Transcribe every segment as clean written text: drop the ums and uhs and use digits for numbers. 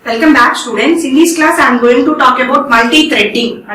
Welcome back, students. In this class I am going to talk about multi-threading.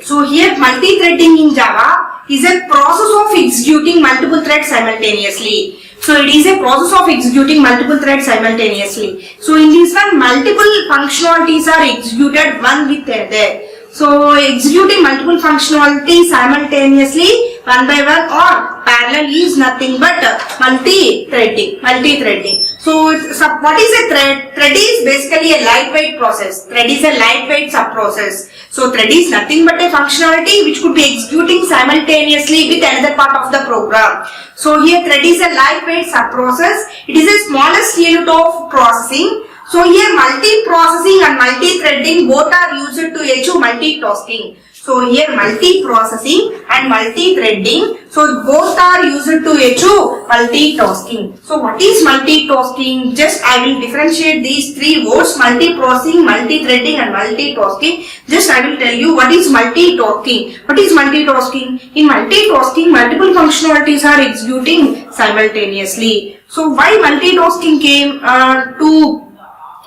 So here multi-threading in Java is a process of executing multiple threads simultaneously. So it is a process of executing multiple threads simultaneously. So in this one, multiple functionalities are executed one with another. So executing multiple functionalities simultaneously one by one or parallel is nothing but multi-threading. So what is a thread? Thread is basically a lightweight process. Thread is a lightweight sub-process. So thread is nothing but a functionality which could be executing simultaneously with another part of the program. So here thread is a lightweight sub-process. It is the smallest unit of processing. So here multi-processing and multi-threading both are used to achieve multitasking. So here multi-processing and multi-threading, so both are used to achieve multitasking. So what is multitasking? Just I will differentiate these three words: multi-processing, multi-threading and multitasking. Just I will tell you what is multitasking. What is multitasking? In multitasking, multiple functionalities are executing simultaneously. So why multitasking came?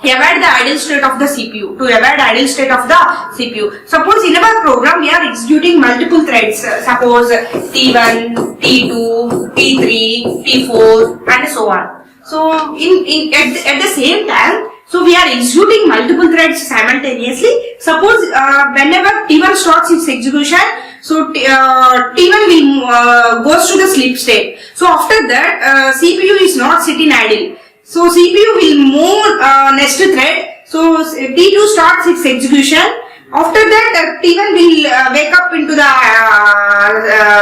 To avoid the idle state of the CPU. Suppose in our program we are executing multiple threads. Suppose T1, T2, T3, T4 and so on. So at the same time, so we are executing multiple threads simultaneously. Suppose whenever T1 starts its execution, so T1 will goes to the sleep state. So after that CPU is not sitting idle. So CPU will move next thread. So T2 starts its execution. After that T1 will wake up into the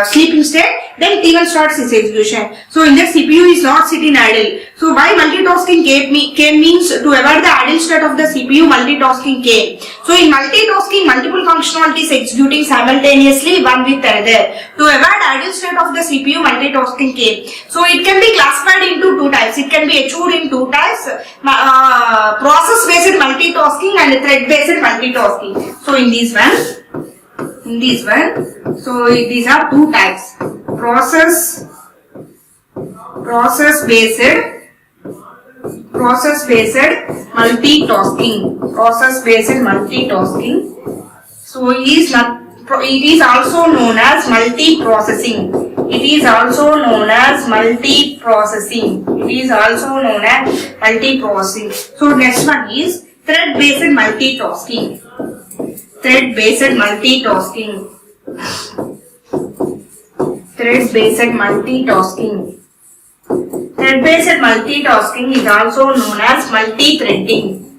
sleeping state. Then T1 starts its execution. So in that CPU is not sitting idle. So why multitasking came means to avoid the idle state of the CPU, multitasking came. So in multitasking, multiple functionalities executing simultaneously one with another. To avoid idle state of the CPU, multitasking came. So it can be classified into two types. It can be achieved in two types: process-based multitasking and thread-based multitasking. So in this one, so these are two types: process-based multitasking. So it is also known as multiprocessing. So next one is thread-based multitasking. Thread-based multitasking is also known as multi-threading.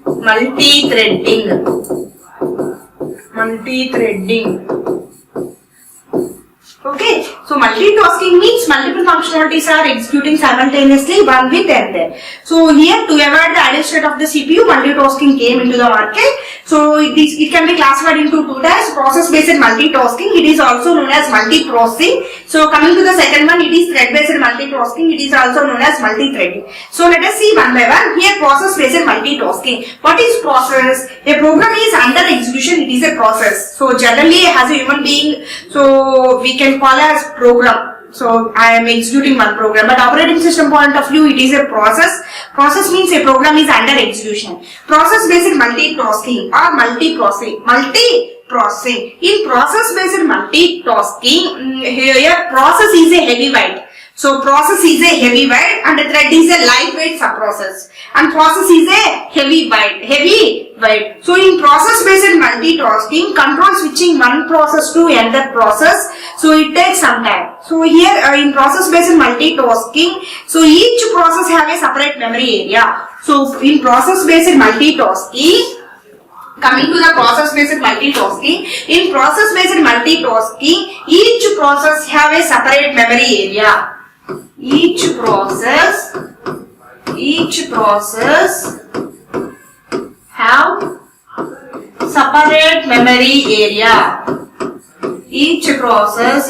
Okay, so multitasking means multiple functionalities are executing simultaneously one with another. So here, to avoid the idle state of the CPU, multitasking came into the market. So it can be classified into two types: process-based multitasking. It is also known as multiprocessing. So coming to the second one, it is thread-based multitasking. It is also known as multi-threading. So let us see one by one. Here, process-based multitasking. What is process? A program is under execution. It is a process. So generally, as a human being, so we can call as program. So I am executing one program, but operating system point of view, it is a process. Process means a program is under execution. Process-based multitasking or multiprocessing. In process-based multitasking, here process is a heavyweight. So process is a heavyweight and thread is a lightweight sub-process. And process is a heavyweight. So in process-based multitasking, control switching one process to another process, so it takes some time. So here in process-based multitasking, so each process have a separate memory area. So in process-based multitasking, coming to the process-based multitasking, in process-based multitasking, each process have a separate memory area. Each process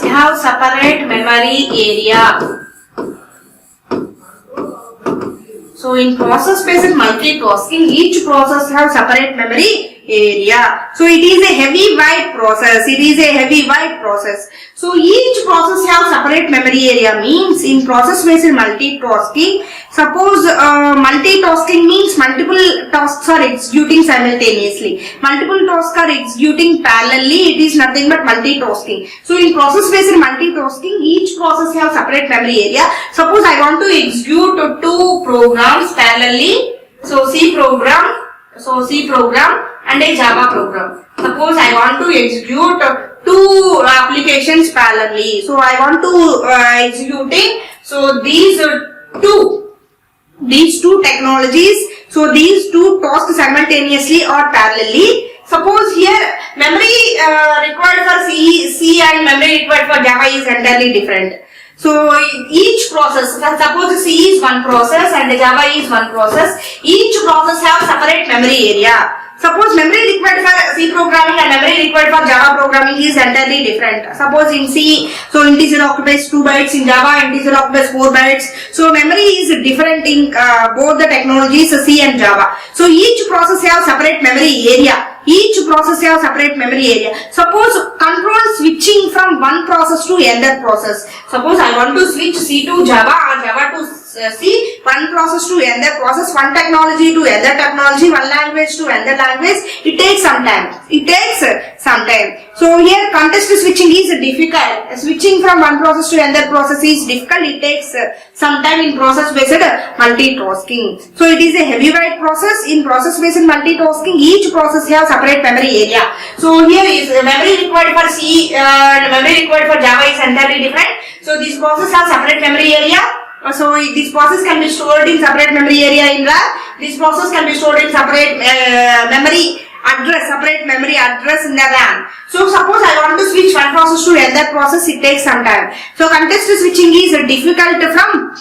have separate memory area. So in process-based multitasking, each process have separate memory area. So it is a heavyweight process. So each process have separate memory area. Means in process based multitasking, suppose multitasking means multiple tasks are executing simultaneously. Multiple tasks are executing parallelly. It is nothing but multitasking. So in process based multitasking, each process have separate memory area. Suppose I want to execute two programs parallelly. So C program and a Java program. Suppose I want to execute two applications parallelly. So I want to executing. So these two technologies. So these two tasks simultaneously or parallelly. Suppose here memory required for C and memory required for Java is entirely different. So each process, suppose C is one process and Java is one process, each process have separate memory area. Suppose memory required for C programming and memory required for Java programming is entirely different. Suppose in C, so integer occupies 2 bytes, in Java integer occupies 4 bytes. So memory is different in both the technologies C and Java. So each process have separate memory area. Each process have separate memory area. Suppose control switching from one process to another process. Suppose I want to switch C to Java or Java to C, one process to another process, one technology to another technology, one language to another language. It takes some time. So here context switching is difficult. Switching from one process to another process is difficult. It takes some time in process based multitasking. So it is a heavyweight process. In process based multitasking, each process has separate memory area. So here is memory required for C and memory required for Java is entirely different. So this process has separate memory area. So this process can be stored in separate memory area in RAM. This process can be stored in separate memory address in the RAM. So suppose I want to switch one process to another process, it takes some time. So context switching is difficult from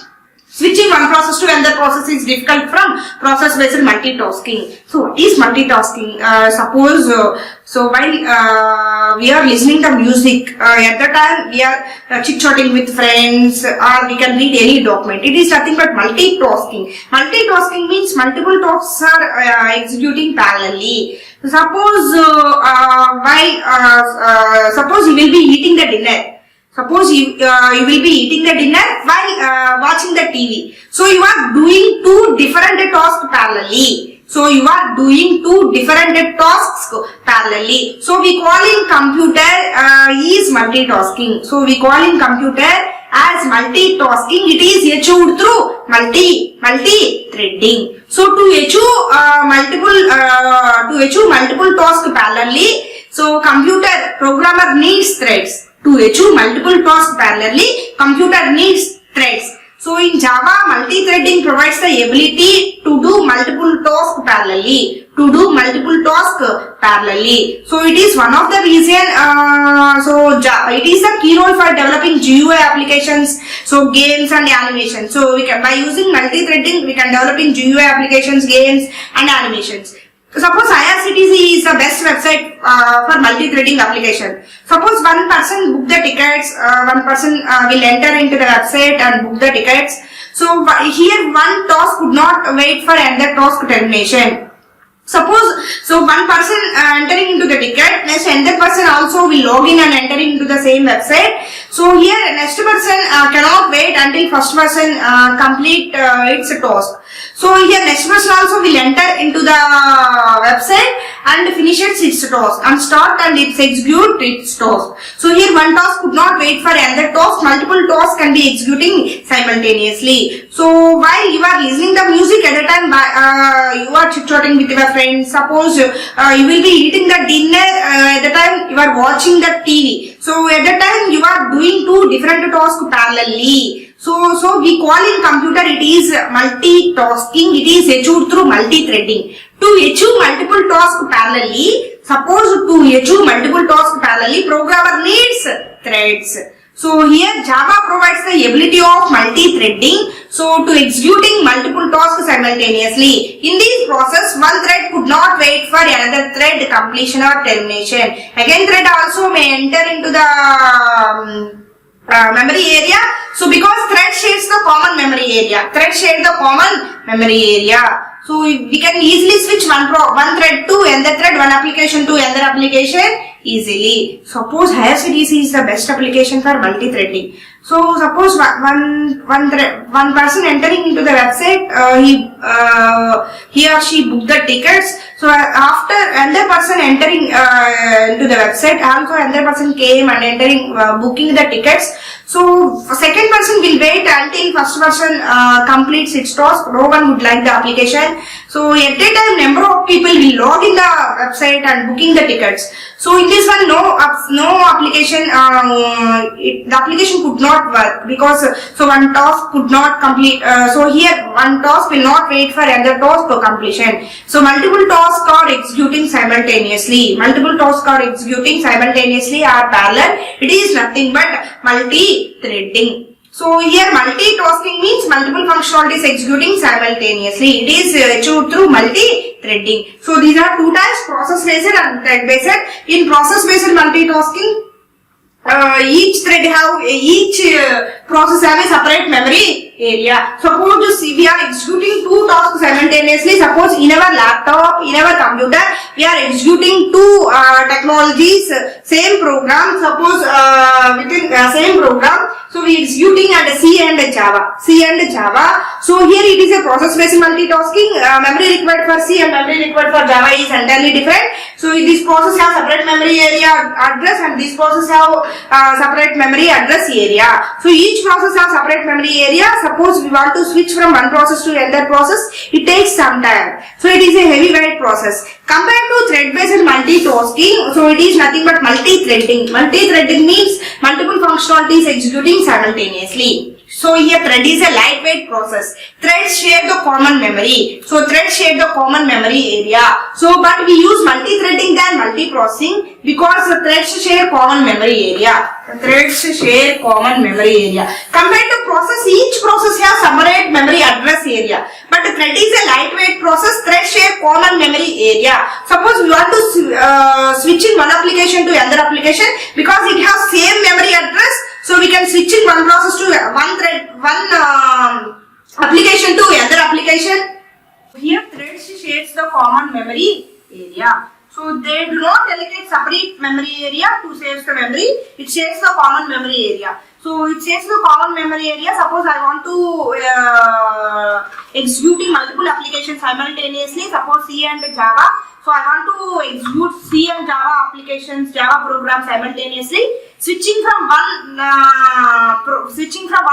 switching one process to another process is difficult from process based multitasking. So what is multitasking? Suppose so while we are listening to music, at the time we are chit-chatting with friends or we can read any document. It is nothing but multitasking. Multitasking means multiple tasks are executing parallelly. Suppose suppose you will be eating the dinner. Suppose you will be eating the dinner while watching the TV. So you are doing two different tasks parallelly. So we call in computer is multitasking. So we call in computer as multitasking. It is achieved through multi-threading. So to achieve multiple tasks parallelly, so computer programmer needs threads. To achieve multiple tasks parallelly, computer needs threads. So in Java, multi-threading provides the ability to do multiple tasks parallelly. So it is one of the reason. It is the key role for developing GUI applications, so games and animations. So we can, by using multi-threading, we can developing GUI applications, games and animations. Suppose IRCTC is the best website for multi-threading application. Suppose one person book the tickets, one person will enter into the website and book the tickets. So here one task could not wait for another task termination. Suppose one person entering into the ticket, next another person also will log in and enter into the same website. So here next person cannot wait until first person complete its task. So here next person also will enter into the website and finishes its task and start and it execute its task. So here one task could not wait for another task, multiple tasks can be executing simultaneously. So while you are listening the music, at the time you are chit-chatting with your friends. Suppose you will be eating the dinner, at the time you are watching the TV. So at the time you are doing two different tasks parallelly. So we call in computer it is multitasking. It is achieved through multi-threading. To achieve multiple tasks parallelly, programmer needs threads. So here Java provides the ability of multi-threading. So to executing multiple tasks simultaneously. In this process, one thread could not wait for another thread completion or termination. Again, thread also may enter into the memory area. So because thread shares the common memory area. So we can easily switch one thread to another thread, one application to another application easily. Suppose IRCTC is the best application for multi-threading. So suppose one person entering into the website, he or she booked the tickets. So after another person entering into the website, also another person came and entering booking the tickets. So second person will wait until first person completes its task. No one would like the application. So at a time, number of people will log in the website and booking the tickets. So in this one, no application. The application could not work because so one task could not complete. So here one task will not wait for another task to completion. So multiple tasks are executing simultaneously. Multiple tasks are executing simultaneously or parallel. It is nothing but multi-threading. So here multitasking means multiple functionalities executing simultaneously. It is achieved through multi-threading. So these are two types, process based and thread based. In process based multitasking, each process have a separate memory area. Suppose we are executing two tasks simultaneously. Suppose in our laptop, in our computer, we are executing two technologies, same program. Suppose within same program, so we executing at C and Java. So here it is a process based multitasking. Memory required for C and memory required for Java is entirely different. So this process have separate memory area address and this process have separate memory address area. So each process has separate memory area. Suppose we want to switch from one process to another process, it takes some time. So it is a heavyweight process. Compared to thread-based multitasking, so it is nothing but multi-threading. Multi-threading means multiple functionalities executing simultaneously. So here thread is a lightweight process. Threads share the common memory. So threads share the common memory area. So but we use multi-threading than multi-processing because the threads share common memory area. Threads share common memory area. Compared to process, each process has separate memory address area. But the thread is a lightweight process. Threads share common memory area. Suppose we want to switch in one application to another application because it has same memory address. So we can switch in one process to one application to another application. Here threads shares the common memory area. So they do not allocate separate memory area to save the memory. It shares the common memory area. So it shares the common memory area. Suppose I want to executing multiple applications simultaneously. Suppose C and Java. So I want to execute C and Java applications, Java programs simultaneously. Switching from one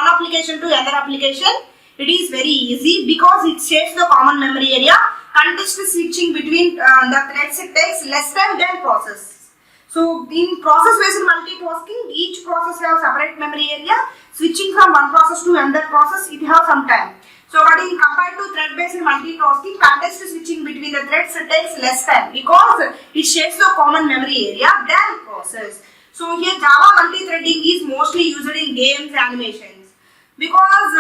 application to another application, it is very easy because it shares the common memory area. Context switching between the threads takes less time than process. So in process-based multitasking, each process has separate memory area. Switching from one process to another process, it has some time. So but in compared to thread-based multitasking, context switching between the threads takes less time because it shares the common memory area than process. So here Java multi-threading is mostly used in games, animations because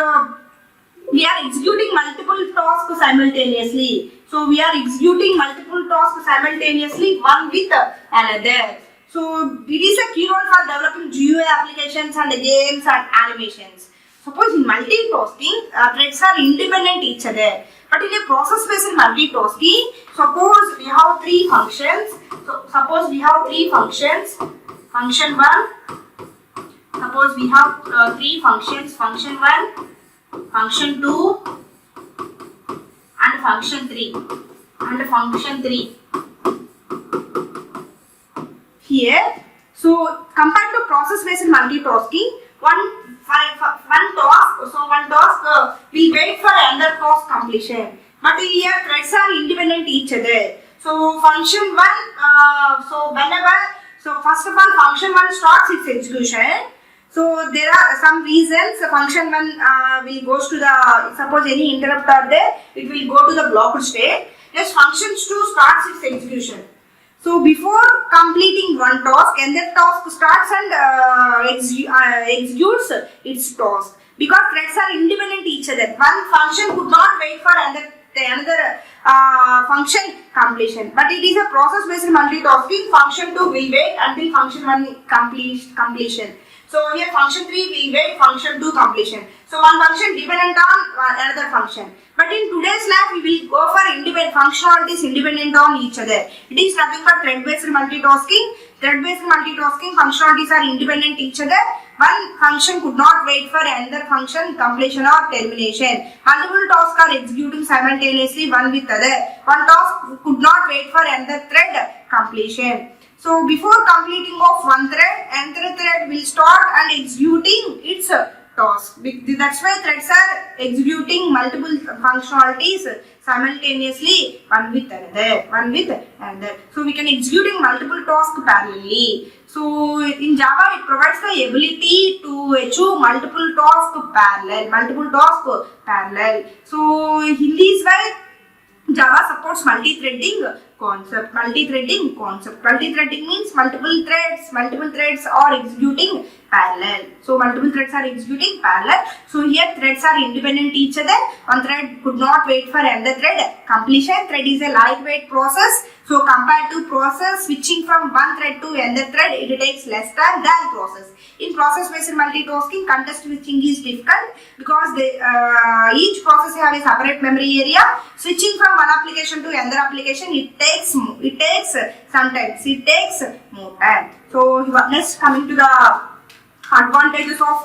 we are executing multiple tasks simultaneously. So we are executing multiple tasks simultaneously, one with another. So it is a key role for developing GUI applications and games and animations. Suppose in multitasking, threads are independent each other. But in a process-based multitasking, suppose we have three functions. So suppose we have three functions. Function 1. Suppose we have three functions. Function 1, function 2, and function 3. Here, so compared to process-based multitasking, one task will wait for another task completion. But here threads are independent each other. So function 1, first of all, function 1 starts its execution. So there are some reasons function 1 will goes to the, suppose any interrupt are there, it will go to the blocked state. Next function 2 starts its execution. So before completing one task, another task starts and executes its task. Because threads are independent each other. One function could not wait for another function completion. But it is a process-based multitasking. Function 2 will wait until function 1 completion. So here function 3 will wait function 2 completion. So one function dependent on another function. But in today's lab, we will go for independent functionalities independent on each other. It is nothing but thread-based multitasking. Thread-based multitasking functionalities are independent each other. One function could not wait for another function completion or termination. Multiple tasks are executing simultaneously one with other. One task could not wait for another thread completion. So before completing of one thread, another thread will start and executing its task. That's why threads are executing multiple functionalities simultaneously one with another. So we can executing multiple tasks parallelly. So in Java it provides the ability to achieve multiple tasks parallel. So in this way Java supports multi-threading concept. Multi-threading means multiple threads are executing parallel. So multiple threads are executing parallel. So here threads are independent each other. One thread could not wait for another thread completion. Thread is a lightweight process. So compared to process switching from one thread to another thread, it takes less time than process. In process-based multitasking, context switching is difficult because each process have a separate memory area. Switching from one application to another application, it takes more time. So next, coming to the advantages of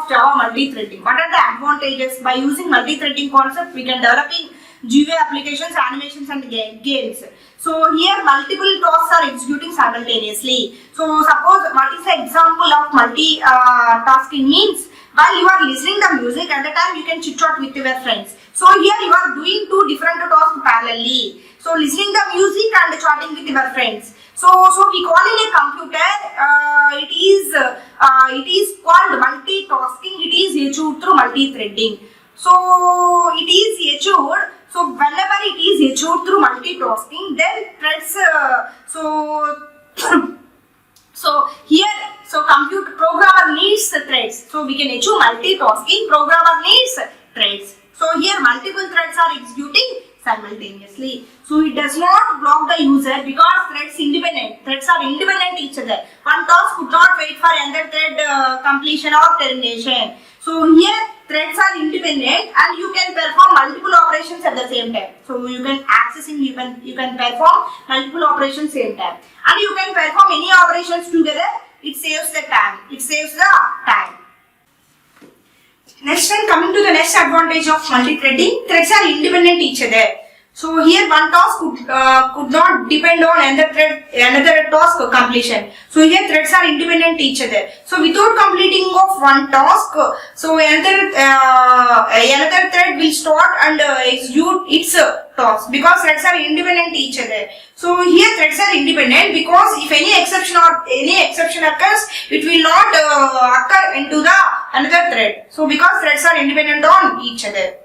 Java multi-threading. What are the advantages? By using multi-threading concept, we can developing GUI applications, animations and games. So here multiple tasks are executing simultaneously. So suppose what is the example of multi-tasking means? While you are listening the music, at the time you can chit chat with your friends. So here you are doing two different tasks parallelly. So listening the music and chatting with your friends. So we call in a computer, it is called multitasking. It is achieved through multi-threading. So it is achieved. So whenever it is achieved through multitasking, then threads. So computer programmer needs the threads. So we can achieve multitasking. Programmer needs threads. So here multiple threads are executing simultaneously. So it does not block the user because threads are independent each other. One task could not wait for another thread completion or termination. So here threads are independent and you can perform multiple operations at the same time. So you can you can perform multiple operations same time. And you can perform any operations together. It saves the time. Next time, coming to the next advantage of multi-threading, threads are independent each other. So here one task could not depend on another task completion. So here threads are independent each other. So without completing of one task, so another thread will start and execute its task because threads are independent each other. So here threads are independent because if any exception occurs, it will not occur into the another thread. So because threads are independent on each other.